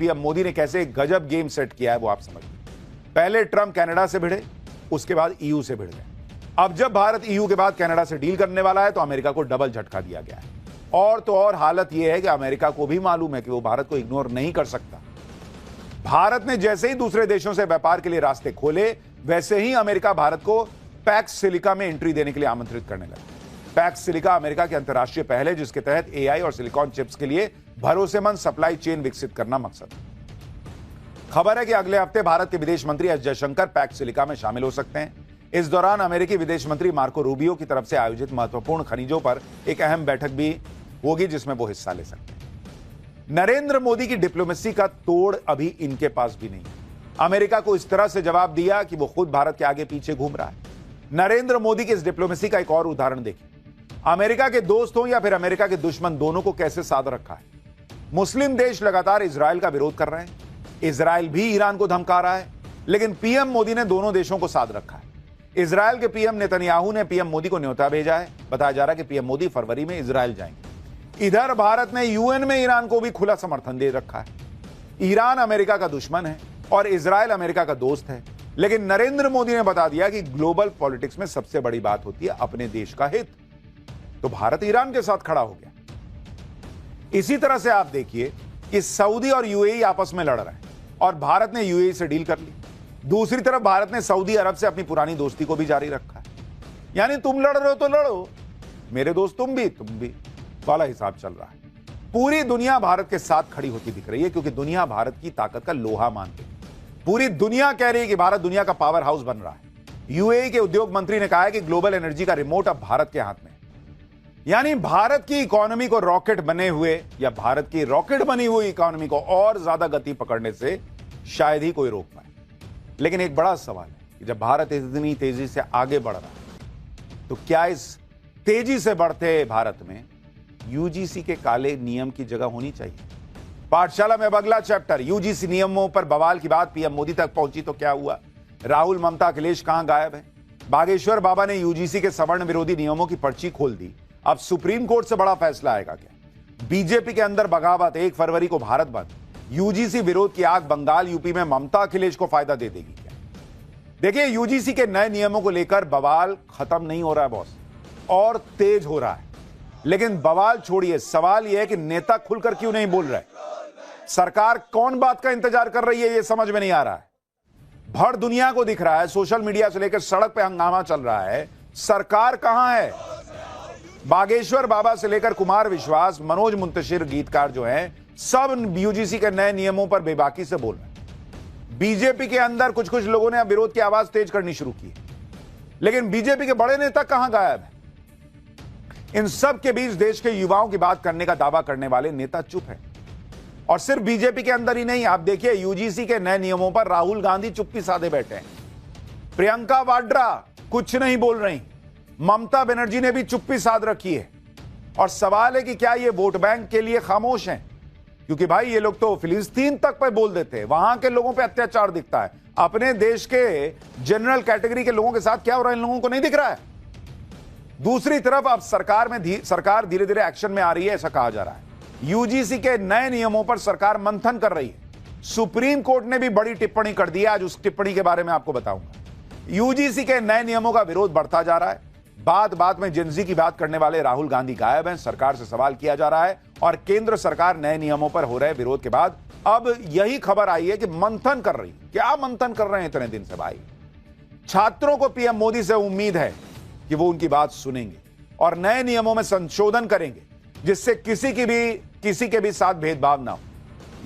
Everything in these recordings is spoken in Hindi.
पीएम मोदी ने कैसे गजब गेम सेट किया है वो आप समझिए। पहले ट्रंप कनाडा से भिड़े, उसके बाद ईयू से भिड़ गए। अब जब भारत ईयू के बाद कनाडा से डील करने वाला है तो अमेरिका को डबल झटका दिया गया है। और तो और हालत यह है कि अमेरिका को भी मालूम है कि वो भारत को इग्नोर नहीं कर सकता। भारत ने जैसे ही दूसरे देशों से व्यापार के लिए रास्ते खोले, वैसे ही अमेरिका भारत को पैक्स सिलिका में एंट्री देने के लिए आमंत्रित करने लगा। पैक्स सिलिका अमेरिका की अंतर्राष्ट्रीय पहल है जिसके तहत एआई और सिलिकॉन चिप्स के लिए भरोसेमंद सप्लाई चेन विकसित करना मकसद है। खबर है कि अगले हफ्ते भारत के विदेश मंत्री एस जयशंकर पैक्स सिलिका में शामिल हो सकते हैं। इस दौरान अमेरिकी विदेश मंत्री मार्को रूबियो की तरफ से आयोजित महत्वपूर्ण खनिजों पर एक अहम बैठक भी होगी जिसमें वो हिस्सा ले सकते हैं। नरेंद्र मोदी की डिप्लोमेसी का तोड़ अभी इनके पास भी नहीं है। अमेरिका को इस तरह से जवाब दिया कि वो खुद भारत के आगे पीछे घूम रहा है। नरेंद्र मोदी की इस डिप्लोमेसी का एक और उदाहरण देखिए। अमेरिका के दोस्त हो या फिर अमेरिका के दुश्मन, दोनों को कैसे साध रखा है। मुस्लिम देश लगातार इजराइल का विरोध कर रहे हैं, इजराइल भी ईरान को धमका रहा है, लेकिन पीएम मोदी ने दोनों देशों को साध रखा है। इजराइल के पीएम नेतन्याहू ने पीएम मोदी को न्योता भेजा है। बताया जा रहा है कि पीएम मोदी फरवरी में इजराइल जाएंगे। इधर भारत ने यूएन में ईरान को भी खुला समर्थन दे रखा है। ईरान अमेरिका का दुश्मन है और इजराइल अमेरिका का दोस्त है, लेकिन नरेंद्र मोदी ने बता दिया कि ग्लोबल पॉलिटिक्स में सबसे बड़ी बात होती है अपने देश का हित। तो भारत ईरान के साथ खड़ा हो गया। इसी तरह से आप देखिए कि सऊदी और यूएई आपस में लड़ रहे हैं और भारत ने यूएई से डील कर ली। दूसरी तरफ भारत ने सऊदी अरब से अपनी पुरानी दोस्ती को भी जारी रखा है। यानी तुम लड़ रहे हो तो लड़ो, मेरे दोस्त तुम भी वाला हिसाब चल रहा है। पूरी दुनिया भारत के साथ खड़ी होती दिख रही है क्योंकि दुनिया भारत की ताकत का लोहा मानती है। पूरी दुनिया कह रही है कि भारत दुनिया का पावर हाउस बन रहा है। यूएई के उद्योग मंत्री ने कहा है कि ग्लोबल एनर्जी का रिमोट अब भारत के हाथ में। यानी भारत की इकोनॉमी को रॉकेट बने हुए या भारत की रॉकेट बनी हुई इकोनॉमी को और ज्यादा गति पकड़ने से शायद ही कोई रोक पाए। लेकिन एक बड़ा सवाल है कि जब भारत इतनी तेजी से आगे बढ़ रहा है तो क्या इस तेजी से बढ़ते भारत में यूजीसी के काले नियम की जगह होनी चाहिए। पाठशाला में अब अगला चैप्टर, यूजीसी नियमों पर बवाल की बात पीएम मोदी तक पहुंची तो क्या हुआ। राहुल, ममता, अखिलेश कहां गायब है। बागेश्वर बाबा ने यूजीसी के सवर्ण विरोधी नियमों की पर्ची खोल दी। अब सुप्रीम कोर्ट से बड़ा फैसला आएगा क्या। बीजेपी के अंदर बगावत, 1 फरवरी को भारत बंद, यूजीसी विरोध की आग बंगाल यूपी में ममता अखिलेश को फायदा दे देगी क्या। देखिए, यूजीसी के नए नियमों को लेकर बवाल खत्म नहीं हो रहा है बॉस, और तेज हो रहा है। लेकिन बवाल छोड़िए, सवाल यह है कि नेता खुलकर क्यों नहीं बोल रहे। सरकार कौन बात का इंतजार कर रही है, यह समझ में नहीं आ रहा है। भर दुनिया को दिख रहा है, सोशल मीडिया से लेकर सड़क पे हंगामा चल रहा है, सरकार कहां है। बागेश्वर बाबा से लेकर कुमार विश्वास, मनोज मुंतशिर गीतकार जो हैं, सब यूजीसी के नए नियमों पर बेबाकी से बोल रहे हैं। बीजेपी के अंदर कुछ लोगों ने अब विरोध की आवाज तेज करनी शुरू की, लेकिन बीजेपी के बड़े नेता कहां गायब है। इन सब के बीच देश के युवाओं की बात करने का दावा करने वाले नेता चुप है। और सिर्फ बीजेपी के अंदर ही नहीं, आप देखिए यूजीसी के नए नियमों पर राहुल गांधी चुप्पी साधे बैठे हैं, प्रियंका वाड्रा कुछ नहीं बोल रही, ममता बनर्जी ने भी चुप्पी साध रखी है। और सवाल है कि क्या ये वोट बैंक के लिए खामोश हैं, क्योंकि भाई ये लोग तो फिलिस्तीन तक पे बोल देते हैं, वहां के लोगों पे अत्याचार दिखता है, अपने देश के जनरल कैटेगरी के लोगों के साथ क्या हो रहा है इन लोगों को नहीं दिख रहा है। दूसरी तरफ अब सरकार धीरे धीरे एक्शन में आ रही है, ऐसा कहा जा रहा है। यूजीसी के नए नियमों पर सरकार मंथन कर रही है। सुप्रीम कोर्ट ने भी बड़ी टिप्पणी कर दी है, आज उस टिप्पणी के बारे में आपको बताऊंगा। यूजीसी के नए नियमों का विरोध बढ़ता जा रहा है। बात में जेनजी की बात करने वाले राहुल गांधी गायब हैं, सरकार से सवाल किया जा रहा है। और केंद्र सरकार नए नियमों पर हो रहे विरोध के बाद अब यही खबर आई है कि मंथन कर रही है। क्या मंथन कर रहे हैं इतने दिन से भाई। छात्रों को पीएम मोदी से उम्मीद है कि वो उनकी बात सुनेंगे और नए नियमों में संशोधन करेंगे जिससे किसी के भी साथ भेदभाव ना हो।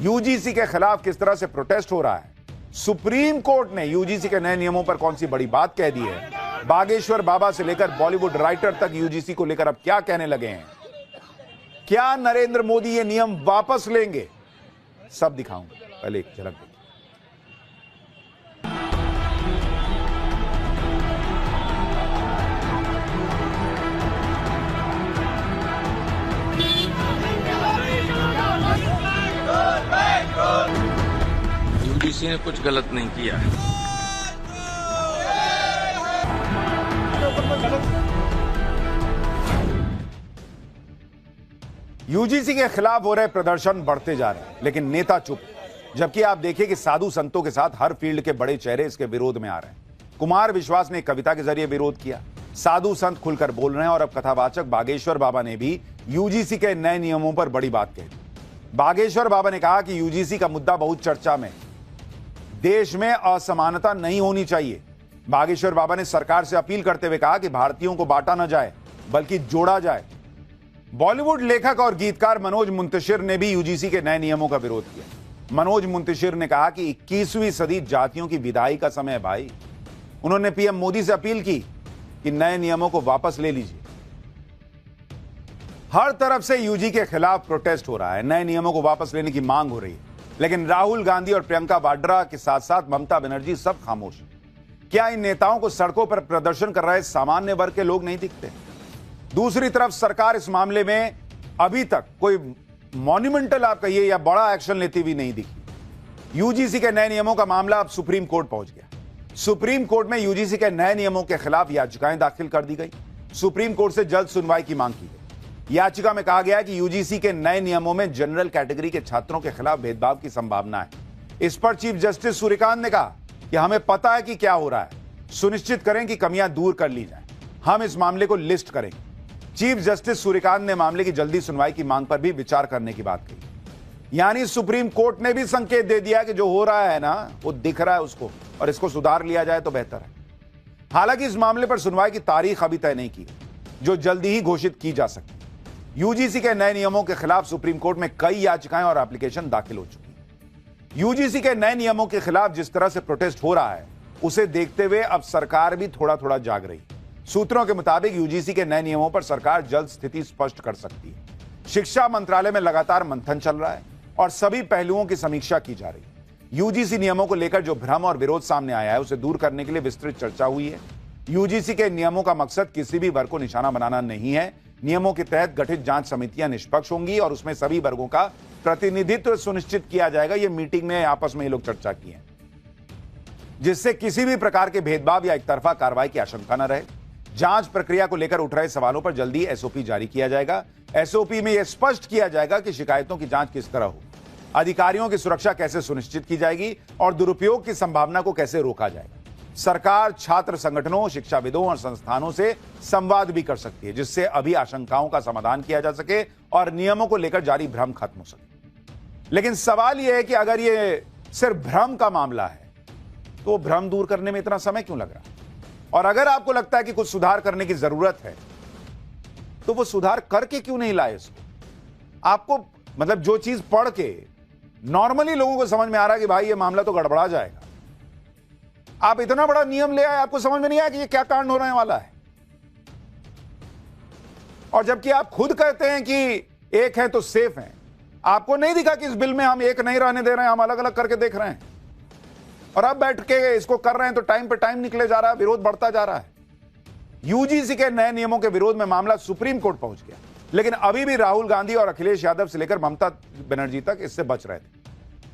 यूजीसी के खिलाफ किस तरह से प्रोटेस्ट हो रहा है, सुप्रीम कोर्ट ने यूजीसी के नए नियमों पर कौन सी बड़ी बात कह दी है, बागेश्वर बाबा से लेकर बॉलीवुड राइटर तक यूजीसी को लेकर अब क्या कहने लगे हैं, क्या नरेंद्र मोदी ये नियम वापस लेंगे, सब दिखाऊंगा। पहले एक झलक देखिए। यूजीसी ने कुछ गलत नहीं किया है। यूजीसी के खिलाफ हो रहे प्रदर्शन बढ़ते जा रहे हैं, लेकिन नेता चुप। जबकि आप देखिए कि साधु संतों के साथ हर फील्ड के बड़े चेहरे इसके विरोध में आ रहे हैं। कुमार विश्वास ने एक कविता के जरिए विरोध किया, साधु संत खुलकर बोल रहे हैं और अब कथावाचक बागेश्वर बाबा ने भी यूजीसी के नए नियमों पर बड़ी बात कही। बागेश्वर बाबा ने कहा कि यूजीसी का मुद्दा बहुत चर्चा में, देश में असमानता नहीं होनी चाहिए। बागेश्वर बाबा ने सरकार से अपील करते हुए कहा कि भारतीयों को बांटा न जाए बल्कि जोड़ा जाए। बॉलीवुड लेखक और गीतकार मनोज मुंतशिर ने भी यूजीसी के नए नियमों का विरोध किया। मनोज मुंतशिर ने कहा कि 21वीं सदी जातियों की विदाई का समय है भाई। उन्होंने पीएम मोदी से अपील की कि नए नियमों को वापस ले लीजिए। हर तरफ से यूजी के खिलाफ प्रोटेस्ट हो रहा है, नए नियमों को वापस लेने की मांग हो रही है, लेकिन राहुल गांधी और प्रियंका वाड्रा के साथ साथ ममता बनर्जी सब खामोश। क्या इन नेताओं को सड़कों पर प्रदर्शन कर रहे सामान्य वर्ग के लोग नहीं दिखते? दूसरी तरफ सरकार इस मामले में अभी तक कोई मॉन्यूमेंटल आप कहिए या बड़ा एक्शन लेती हुई नहीं दिखी। यूजीसी के नए नियमों का मामला अब सुप्रीम कोर्ट पहुंच गया। सुप्रीम कोर्ट में यूजीसी के नए नियमों के खिलाफ याचिकाएं दाखिल कर दी गई। सुप्रीम कोर्ट से जल्द सुनवाई की मांग की गई। याचिका में कहा गया कि यूजीसी के नए नियमों में जनरल कैटेगरी के छात्रों के खिलाफ भेदभाव की संभावना है। इस पर चीफ जस्टिस सूर्यकांत ने कहा कि हमें पता है कि क्या हो रहा है, सुनिश्चित करें कि कमियां दूर कर ली जाएं। हम इस मामले को लिस्ट करेंगे। चीफ जस्टिस सूर्यकांत ने मामले की जल्दी सुनवाई की मांग पर भी विचार करने की बात कही। यानी सुप्रीम कोर्ट ने भी संकेत दे दिया कि जो हो रहा है ना वो दिख रहा है उसको, और इसको सुधार लिया जाए तो बेहतर है। हालांकि इस मामले पर सुनवाई की तारीख अभी तय नहीं की, जो जल्दी ही घोषित की जा सकती। यूजीसी के नए नियमों के खिलाफ सुप्रीम कोर्ट में कई याचिकाएं और एप्लीकेशन दाखिल हो चुकी। यूजीसी के नए नियमों के खिलाफ जिस तरह से प्रोटेस्ट हो रहा है, उसे देखते हुए अब सरकार भी थोड़ा थोड़ा जाग रही। सूत्रों के मुताबिक यूजीसी के नए नियमों पर सरकार जल्द स्थिति स्पष्ट कर सकती है। शिक्षा मंत्रालय में लगातार मंथन चल रहा है और सभी पहलुओं की समीक्षा की जा रही है। यूजीसी नियमों को लेकर जो भ्रम और विरोध सामने आया है, उसे दूर करने के लिए विस्तृत चर्चा हुई है। यूजीसी के नियमों का मकसद किसी भी वर्ग को निशाना बनाना नहीं है। नियमों के तहत गठित जांच समितियां निष्पक्ष होंगी और उसमें सभी वर्गों का प्रतिनिधित्व सुनिश्चित किया जाएगा। ये मीटिंग में आपस में ये लोग चर्चा की है, जिससे किसी भी प्रकार के भेदभाव या एकतरफा कार्रवाई की आशंका न रहे। जांच प्रक्रिया को लेकर उठ रहे सवालों पर जल्दी एसओपी जारी किया जाएगा। एसओपी में यह स्पष्ट किया जाएगा कि शिकायतों की जांच किस तरह हो, अधिकारियों की सुरक्षा कैसे सुनिश्चित की जाएगी और दुरुपयोग की संभावना को कैसे रोका जाएगा। सरकार छात्र संगठनों, शिक्षाविदों और संस्थानों से संवाद भी कर सकती है, जिससे अभी आशंकाओं का समाधान किया जा सके और नियमों को लेकर जारी भ्रम खत्म हो सके। लेकिन सवाल यह है कि अगर यह सिर्फ भ्रम का मामला है तो भ्रम दूर करने में इतना समय क्यों लग रहा है? और अगर आपको लगता है कि कुछ सुधार करने की जरूरत है, तो वो सुधार करके क्यों नहीं लाए इसको? आपको मतलब जो चीज पढ़ के नॉर्मली लोगों को समझ में आ रहा है कि भाई ये मामला तो गड़बड़ा जाएगा, आप इतना बड़ा नियम ले आए, आपको समझ में नहीं आया कि ये क्या कांड होने वाला है। और जबकि आप खुद कहते हैं कि एक है तो सेफ है, आपको नहीं दिखा कि इस बिल में हम एक नहीं रहने दे रहे हैं, हम अलग अलग करके देख रहे हैं। और अब बैठ के इसको कर रहे हैं तो टाइम पे टाइम निकले जा रहा है, विरोध बढ़ता जा रहा है। यूजीसी के नए नियमों के विरोध में मामला सुप्रीम कोर्ट पहुंच गया, लेकिन अभी भी राहुल गांधी और अखिलेश यादव से लेकर ममता बनर्जी तक इससे बच रहे थे।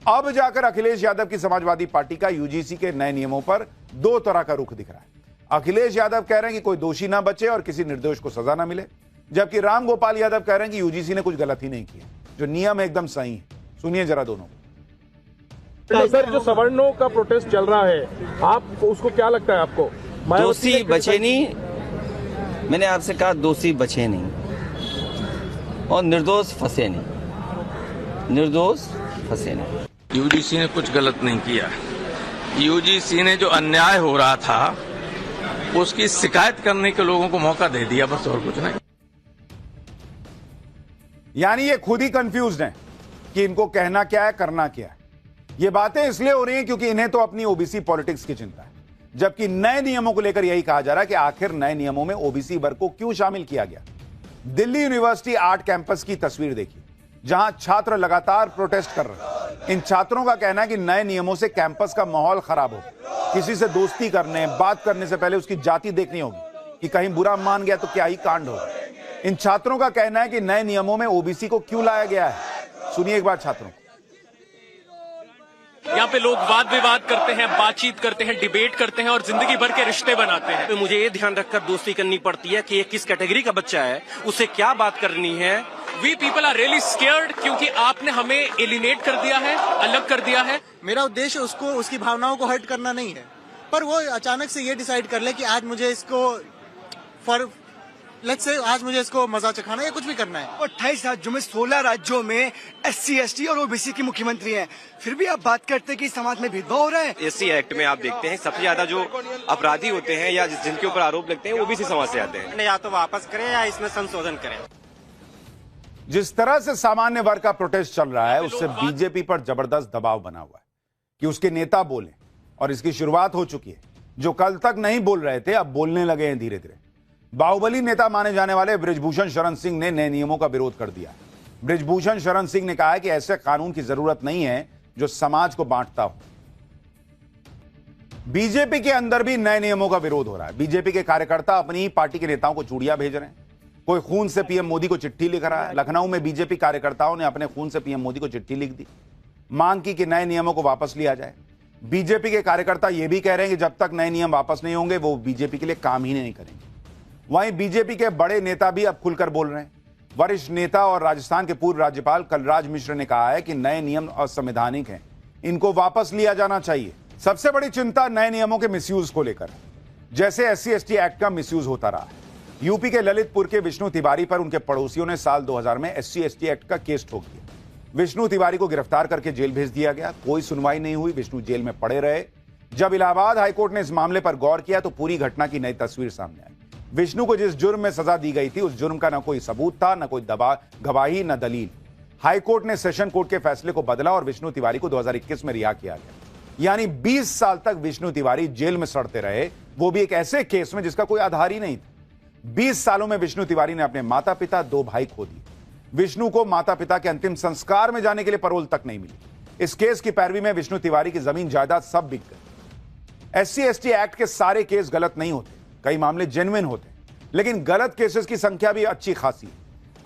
अब जाकर अखिलेश यादव की समाजवादी पार्टी का यूजीसी के नए नियमों पर दो तरह का रुख दिख रहा है। अखिलेश यादव कह रहे हैं कि कोई दोषी ना बचे और किसी निर्दोष को सजा ना मिले, जबकि राम गोपाल यादव कह रहे हैं कि यूजीसी ने कुछ गलत ही नहीं किया, जो नियम एकदम सही है। सुनिए जरा दोनों। सर, जो सवर्णों का प्रोटेस्ट चल रहा है, आप उसको क्या लगता है आपको? दोषी बचे नहीं, मैंने आपसे कहा दोषी बचे नहीं और निर्दोष फंसे नहीं, निर्दोष फंसे नहीं। यूजीसी ने कुछ गलत नहीं किया। यूजीसी ने जो अन्याय हो रहा था उसकी शिकायत करने के लोगों को मौका दे दिया, बस और कुछ नहीं। यानी ये खुद ही कंफ्यूज्ड हैं कि इनको कहना क्या है, करना क्या है। ये बातें इसलिए हो रही हैं क्योंकि इन्हें तो अपनी ओबीसी पॉलिटिक्स की चिंता है, जबकि नए नियमों को लेकर यही कहा जा रहा है कि आखिर नए नियमों में ओबीसी वर्ग को क्यों शामिल किया गया। दिल्ली यूनिवर्सिटी आर्ट कैंपस की तस्वीर देखिए, जहां छात्र लगातार प्रोटेस्ट कर रहे हैं। इन छात्रों का कहना है कि नए नियमों से कैंपस का माहौल खराब हो, किसी से दोस्ती करने, बात करने से पहले उसकी जाति देखनी होगी कि कहीं बुरा मान गया तो क्या ही कांड होगा। इन छात्रों का कहना है कि नए नियमों में ओबीसी को क्यों लाया गया है। सुनिए एक बार छात्रों। यहाँ पे लोग वाद विवाद करते हैं, बातचीत करते हैं, डिबेट करते हैं और जिंदगी भर के रिश्ते बनाते हैं। तो मुझे ये ध्यान रखकर दोस्ती करनी पड़ती है कि ये किस कैटेगरी का बच्चा है, उसे क्या बात करनी है, we people are really scared क्योंकि आपने हमें एलिनेट कर दिया है, अलग कर दिया है। मेरा उद्देश्य उसको, उसकी भावनाओं को हर्ट करना नहीं है, पर वो अचानक से ये डिसाइड कर ले कि आज मुझे इसको लेट्स से आज मुझे इसको मजा चखाना है या कुछ भी करना है। 28 राज्यों में 16 राज्यों में SC, ST और OBC की मुख्यमंत्री हैं, फिर भी आप बात करते हैं कि समाज में भेदभाव हो रहा है। SC एक्ट में आप देखते हैं सबसे ज्यादा जो अपराधी होते हैं या जिनके ऊपर आरोप लगते हैं वो OBC समाज से आते हैं। या तो वापस करें या इसमें संशोधन करें। जिस तरह से सामान्य वर्ग का प्रोटेस्ट चल रहा है उससे बीजेपी पर जबरदस्त दबाव बना हुआ है कि उसके नेता बोलें, और इसकी शुरुआत हो चुकी है। जो कल तक नहीं बोल रहे थे अब बोलने लगे हैं धीरे धीरे। बाहुबली नेता माने जाने वाले बृजभूषण शरण सिंह ने नए नियमों का विरोध कर दिया। बृजभूषण शरण सिंह ने कहा है कि ऐसे कानून की जरूरत नहीं है जो समाज को बांटता हो। बीजेपी के अंदर भी नए नियमों का विरोध हो रहा है। बीजेपी के कार्यकर्ता अपनी ही पार्टी के नेताओं को चूड़ियां भेज रहे हैं। कोई खून से पीएम मोदी को चिट्ठी लिख रहा है। लखनऊ में बीजेपी कार्यकर्ताओं ने अपने खून से पीएम मोदी को चिट्ठी लिख दी, मांग की कि नए नियमों को वापस लिया जाए। बीजेपी के कार्यकर्ता यह भी कह रहे हैं कि जब तक नए नियम वापस नहीं होंगे वो बीजेपी के लिए काम ही नहीं करेंगे। वहीं बीजेपी के बड़े नेता भी अब खुलकर बोल रहे हैं। वरिष्ठ नेता और राजस्थान के पूर्व राज्यपाल कलराज मिश्र ने कहा है कि नए नियम असंवैधानिक हैं, इनको वापस लिया जाना चाहिए। सबसे बड़ी चिंता नए नियमों के मिसयूज को लेकर है, जैसे SC, ST एक्ट का मिसयूज होता रहा है। यूपी के ललितपुर के विष्णु तिवारी पर उनके पड़ोसियों ने साल 2000 में SC, ST एक्ट का केस ठोक दिया। विष्णु तिवारी को गिरफ्तार करके जेल भेज दिया गया। कोई सुनवाई नहीं हुई, विष्णु जेल में पड़े रहे। जब इलाहाबाद हाईकोर्ट ने इस मामले पर गौर किया तो पूरी घटना की नई तस्वीर सामने आई। विष्णु को जिस जुर्म में सजा दी गई थी उस जुर्म का न कोई सबूत था, न कोई गवाही, न दलील। हाईकोर्ट ने सेशन कोर्ट के फैसले को बदला और विष्णु तिवारी को 2021 में रिहा किया गया। यानी 20 साल तक विष्णु तिवारी जेल में सड़ते रहे, वो भी एक ऐसे केस में जिसका कोई आधार ही नहीं था। 20 सालों में विष्णु तिवारी ने अपने माता पिता, 2 भाई खो दिए। विष्णु को माता पिता के अंतिम संस्कार में जाने के लिए पैरोल तक नहीं मिली। इस केस की पैरवी में विष्णु तिवारी की जमीन जायदाद सब बिक गई। SC, ST एक्ट के सारे केस गलत नहीं होते, कई मामले जेन्युइन होते हैं, लेकिन गलत केसेस की संख्या भी अच्छी खासी है।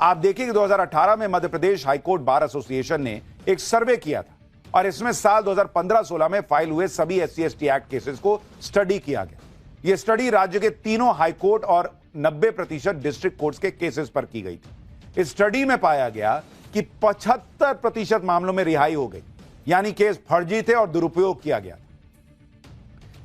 आप देखिए कि 2018 में Madhya Pradesh high court bar association ने एक सर्वे किया था और इसमें साल 2015-16 में फाइल हुए सभी SC, ST एक्ट केसेस को स्टडी किया गया। यह स्टडी राज्य के तीनों हाईकोर्ट और 90% डिस्ट्रिक्ट कोर्ट्स के केसेस पर की गई थी। इस स्टडी में पाया गया कि 75% मामलों में रिहाई हो गई, यानी केस फर्जी थे और दुरुपयोग किया गया।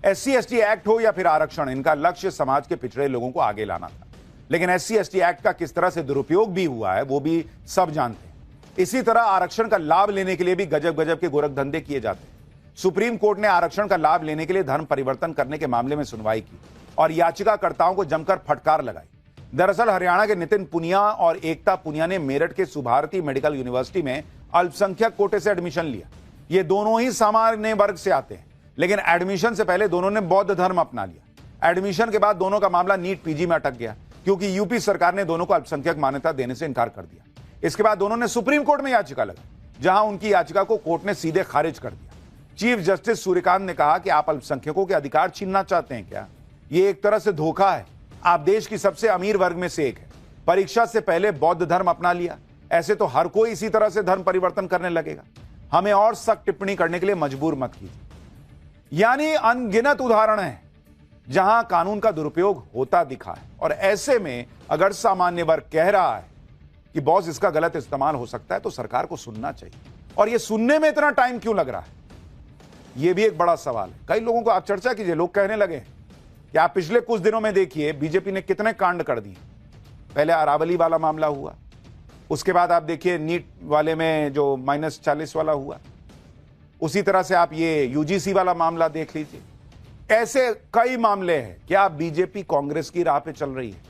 SC, ST एक्ट हो या फिर आरक्षण, इनका लक्ष्य समाज के पिछड़े लोगों को आगे लाना था। लेकिन SC, ST एक्ट का किस तरह से दुरुपयोग भी हुआ है वो भी सब जानते हैं। इसी तरह आरक्षण का लाभ लेने के लिए भी गजब गजब के गोरख धंधे किए जाते हैं। सुप्रीम कोर्ट ने आरक्षण का लाभ लेने के लिए धर्म परिवर्तन करने के मामले में सुनवाई की और याचिकाकर्ताओं को जमकर फटकार लगाई। दरअसल हरियाणा के नितिन पुनिया और एकता पुनिया ने मेरठ के सुभारती मेडिकल यूनिवर्सिटी में अल्पसंख्यक कोटे से एडमिशन लिया। ये दोनों ही सामान्य वर्ग से आते हैं, लेकिन एडमिशन से पहले दोनों ने बौद्ध धर्म अपना लिया। एडमिशन के बाद दोनों का मामला नीट PG में अटक गया क्योंकि यूपी सरकार ने दोनों को अल्पसंख्यक मान्यता देने से इनकार कर दिया। इसके बाद दोनों ने सुप्रीम कोर्ट में याचिका लगाई, जहां उनकी याचिका को कोर्ट ने सीधे खारिज कर दिया। चीफ जस्टिस सूर्यकांत ने कहा कि आप अल्पसंख्यकों के अधिकार छीनना चाहते हैं क्या? ये एक तरह से धोखा है। आप देश की सबसे अमीर वर्ग में से एक है, परीक्षा से पहले बौद्ध धर्म अपना लिया। ऐसे तो हर कोई इसी तरह से धर्म परिवर्तन करने लगेगा। हमें और सख्त टिप्पणी करने के लिए मजबूर मत कीजिए। यानी अनगिनत उदाहरण है जहां कानून का दुरुपयोग होता दिखा है, और ऐसे में अगर सामान्य वर्ग कह रहा है कि बॉस इसका गलत इस्तेमाल हो सकता है तो सरकार को सुनना चाहिए। और यह सुनने में इतना टाइम क्यों लग रहा है, यह भी एक बड़ा सवाल है। कई लोगों को आप चर्चा कीजिए, लोग कहने लगे कि आप पिछले कुछ दिनों में देखिए बीजेपी ने कितने कांड कर दिए। पहले अरावली वाला मामला हुआ, उसके बाद आप देखिए नीट वाले में जो -40 वाला हुआ, उसी तरह से आप ये UGC वाला मामला देख लीजिए। ऐसे कई मामले हैं। क्या बीजेपी कांग्रेस की राह पे चल रही है?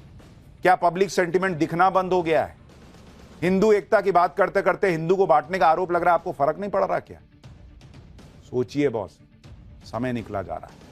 क्या पब्लिक सेंटिमेंट दिखना बंद हो गया है? हिंदू एकता की बात करते करते हिंदू को बांटने का आरोप लग रहा है, आपको फर्क नहीं पड़ रहा क्या? सोचिए बॉस, समय निकला जा रहा है।